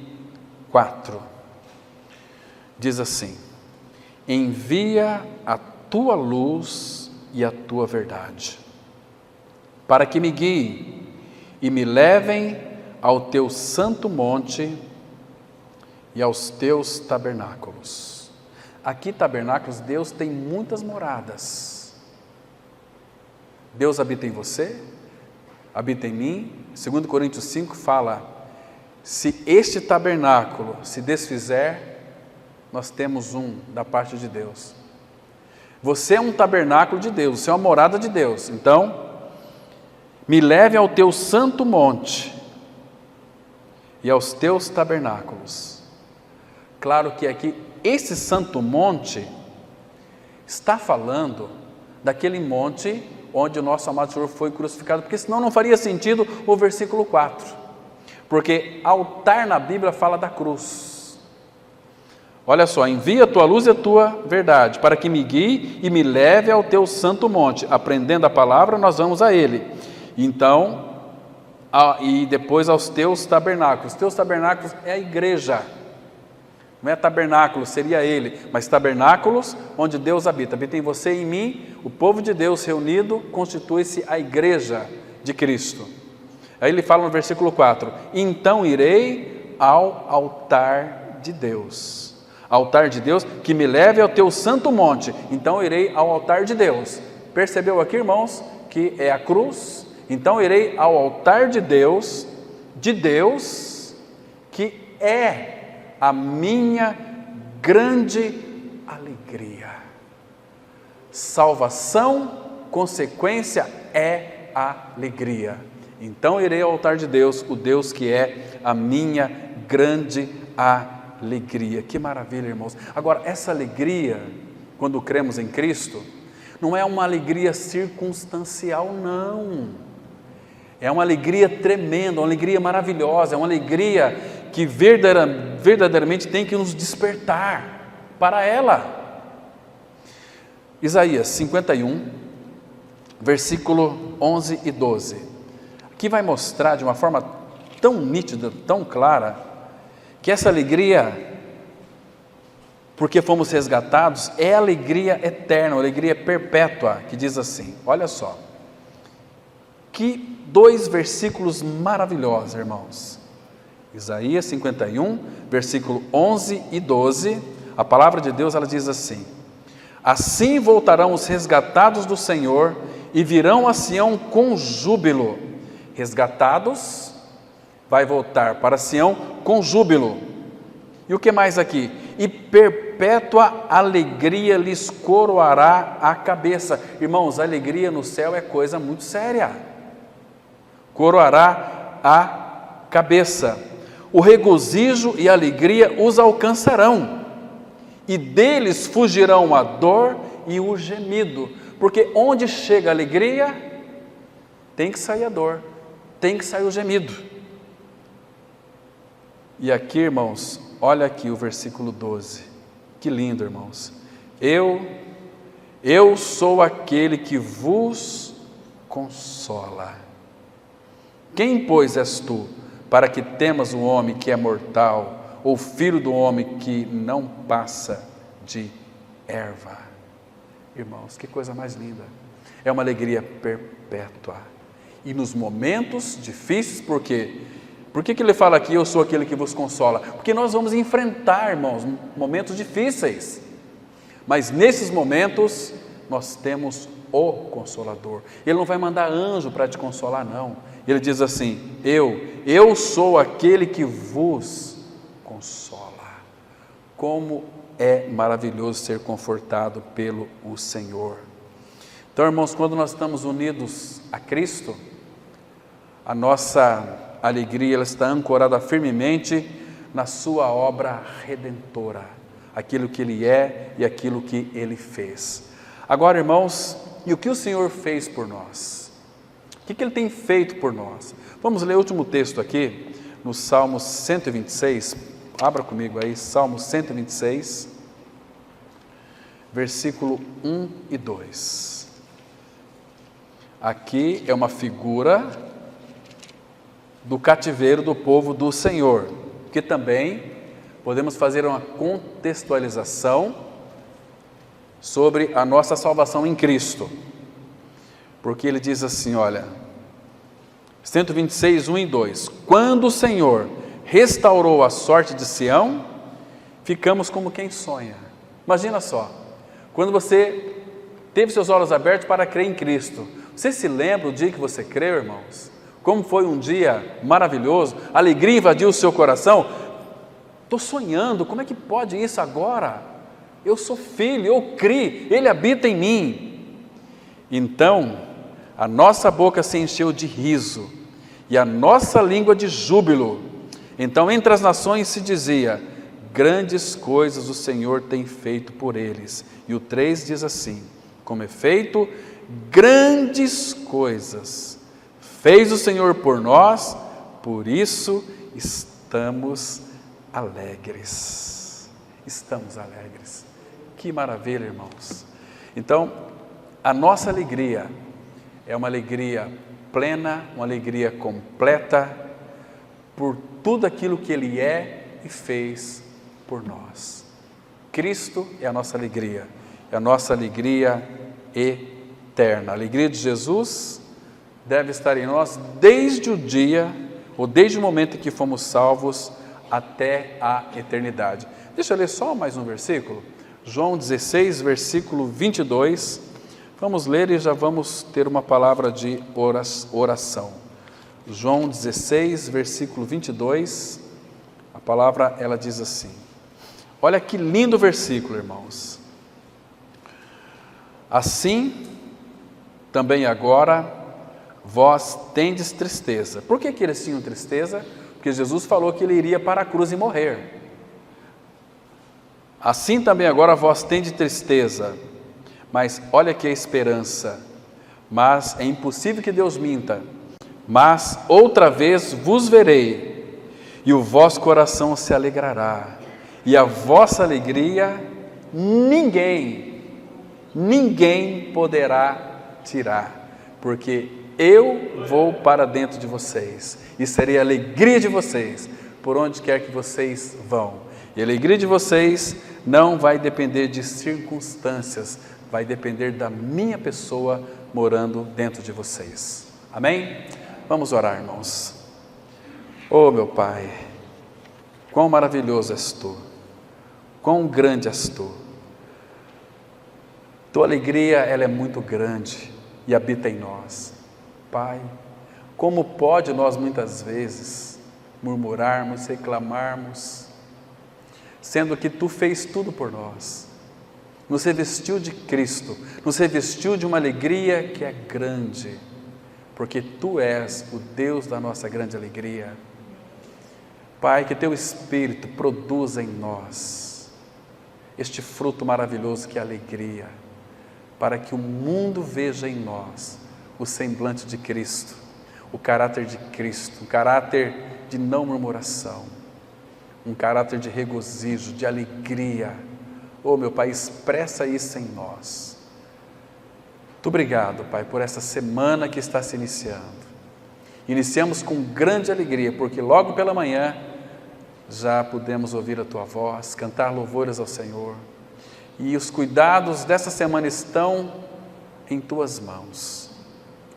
4, diz assim: envia a tua luz e a tua verdade, para que me guiem e me levem ao teu santo monte e aos teus tabernáculos. Aqui, tabernáculos, Deus tem muitas moradas. Deus habita em você, habita em mim. 2 Coríntios 5 fala: se este tabernáculo se desfizer, nós temos um da parte de Deus. Você é um tabernáculo de Deus, você é uma morada de Deus. Então, me leve ao teu santo monte e aos teus tabernáculos. Claro que aqui, esse santo monte está falando daquele monte onde o nosso amado Senhor foi crucificado, porque senão não faria sentido o versículo 4. Porque altar na Bíblia fala da cruz. Olha só, envia a tua luz e a tua verdade, para que me guie e me leve ao teu santo monte. Aprendendo a palavra, nós vamos a ele. Então, e depois aos teus tabernáculos. Os teus tabernáculos é a igreja. Não é tabernáculo, seria ele, mas tabernáculos onde Deus habita. Habita em você e em mim, o povo de Deus reunido constitui-se a igreja de Cristo. Aí ele fala no versículo 4: então irei ao altar de Deus. Altar de Deus que me leve ao teu santo monte. Então irei ao altar de Deus. Percebeu aqui, irmãos, que é a cruz? Então irei ao altar de Deus, que é a minha grande alegria. Salvação, consequência é alegria. Então irei ao altar de Deus, o Deus que é a minha grande alegria. Que maravilha, irmãos. Agora, essa alegria, quando cremos em Cristo, não é uma alegria circunstancial, não. É uma alegria tremenda, uma alegria maravilhosa, é uma alegria que verdadeiramente tem que nos despertar para ela. Isaías 51, versículo 11 e 12. Aqui vai mostrar de uma forma tão nítida, tão clara, que essa alegria, porque fomos resgatados, é alegria eterna, alegria perpétua, que diz assim, olha só, que 2 versículos maravilhosos, irmãos. Isaías 51, versículo 11 e 12, a palavra de Deus, ela diz assim: assim voltarão os resgatados do Senhor e virão a Sião com júbilo. Resgatados, vai voltar para Sião com júbilo. E o que mais aqui? E perpétua alegria lhes coroará a cabeça. Irmãos, a alegria no céu é coisa muito séria. Coroará a cabeça. O regozijo e a alegria os alcançarão, e deles fugirão a dor e o gemido. Porque onde chega a alegria, tem que sair a dor, tem que sair o gemido. E aqui, irmãos, olha aqui o versículo 12, que lindo, irmãos. Eu sou aquele que vos consola. Quem, pois, és tu, para que temas o homem que é mortal, ou filho do homem que não passa de erva? Irmãos, que coisa mais linda. É uma alegria perpétua. E nos momentos difíceis, por quê? Por que ele fala aqui, eu sou aquele que vos consola? Porque nós vamos enfrentar, irmãos, momentos difíceis. Mas nesses momentos, nós temos o Consolador. Ele não vai mandar anjo para te consolar, não. Ele diz assim, eu sou aquele que vos consola. Como é maravilhoso ser confortado pelo Senhor. Então, irmãos, quando nós estamos unidos a Cristo, a nossa alegria, ela está ancorada firmemente na sua obra redentora, aquilo que Ele é e aquilo que Ele fez. Agora, irmãos, e o que o Senhor fez por nós? O que Ele tem feito por nós? Vamos ler o último texto aqui, no Salmo 126, abra comigo aí, Salmo 126, versículo 1 e 2. Aqui é uma figura do cativeiro do povo do Senhor, que também podemos fazer uma contextualização sobre a nossa salvação em Cristo, porque ele diz assim, olha, 126, 1 e 2, quando o Senhor restaurou a sorte de Sião, ficamos como quem sonha. Imagina só, quando você teve seus olhos abertos para crer em Cristo, você se lembra o dia que você creu, irmãos? Como foi um dia maravilhoso, a alegria invadiu o seu coração. Estou sonhando, como é que pode isso agora? Eu sou filho, eu criei, Ele habita em mim. Então, a nossa boca se encheu de riso, e a nossa língua de júbilo. Então, entre as nações se dizia, grandes coisas o Senhor tem feito por eles. E o 3 diz assim, como é feito, grandes coisas fez o Senhor por nós, por isso estamos alegres. Estamos alegres. Que maravilha, irmãos. Então, a nossa alegria é uma alegria plena, uma alegria completa, por tudo aquilo que Ele é e fez por nós. Cristo é a nossa alegria eterna. A alegria de Jesus deve estar em nós desde o dia, ou desde o momento em que fomos salvos, até a eternidade. Deixa eu ler só mais um versículo, João 16, versículo 22, vamos ler e já vamos ter uma palavra de oração. João 16, versículo 22, a palavra ela diz assim, olha que lindo versículo, irmãos. Assim, também agora, vós tendes tristeza. Por que eles tinham tristeza? Porque Jesus falou que Ele iria para a cruz e morrer. Assim também agora vós tendes tristeza, mas olha que a esperança, mas é impossível que Deus minta, mas outra vez vos verei, e o vosso coração se alegrará, e a vossa alegria ninguém poderá tirar. porque eu vou para dentro de vocês e serei a alegria de vocês por onde quer que vocês vão. E a alegria de vocês não vai depender de circunstâncias, vai depender da minha pessoa morando dentro de vocês. Amém? Vamos orar, irmãos. Oh, meu Pai, quão maravilhoso és Tu, quão grande és Tu. Tua alegria, ela é muito grande e habita em nós. Pai, como pode nós muitas vezes murmurarmos, reclamarmos, sendo que Tu fez tudo por nós, nos revestiu de Cristo, nos revestiu de uma alegria que é grande, porque Tu és o Deus da nossa grande alegria. Pai, que Teu Espírito produza em nós este fruto maravilhoso que é a alegria, para que o mundo veja em nós o semblante de Cristo, o caráter de Cristo, um caráter de não murmuração, um caráter de regozijo, de alegria. Oh, meu Pai, expressa isso em nós. Muito obrigado, Pai, por essa semana que está se iniciando. Iniciamos com grande alegria, porque logo pela manhã já pudemos ouvir a Tua voz, cantar louvores ao Senhor. E os cuidados dessa semana estão em Tuas mãos.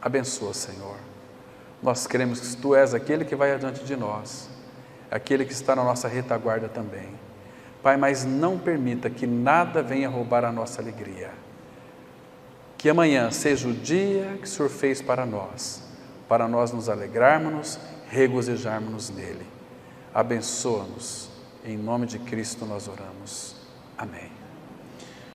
Abençoa, Senhor. Nós cremos que Tu és aquele que vai adiante de nós, aquele que está na nossa retaguarda também. Pai, mas não permita que nada venha roubar a nossa alegria. Que amanhã seja o dia que o Senhor fez para nós nos alegrarmos, regozijarmos nele. Abençoa-nos. Em nome de Cristo nós oramos. Amém.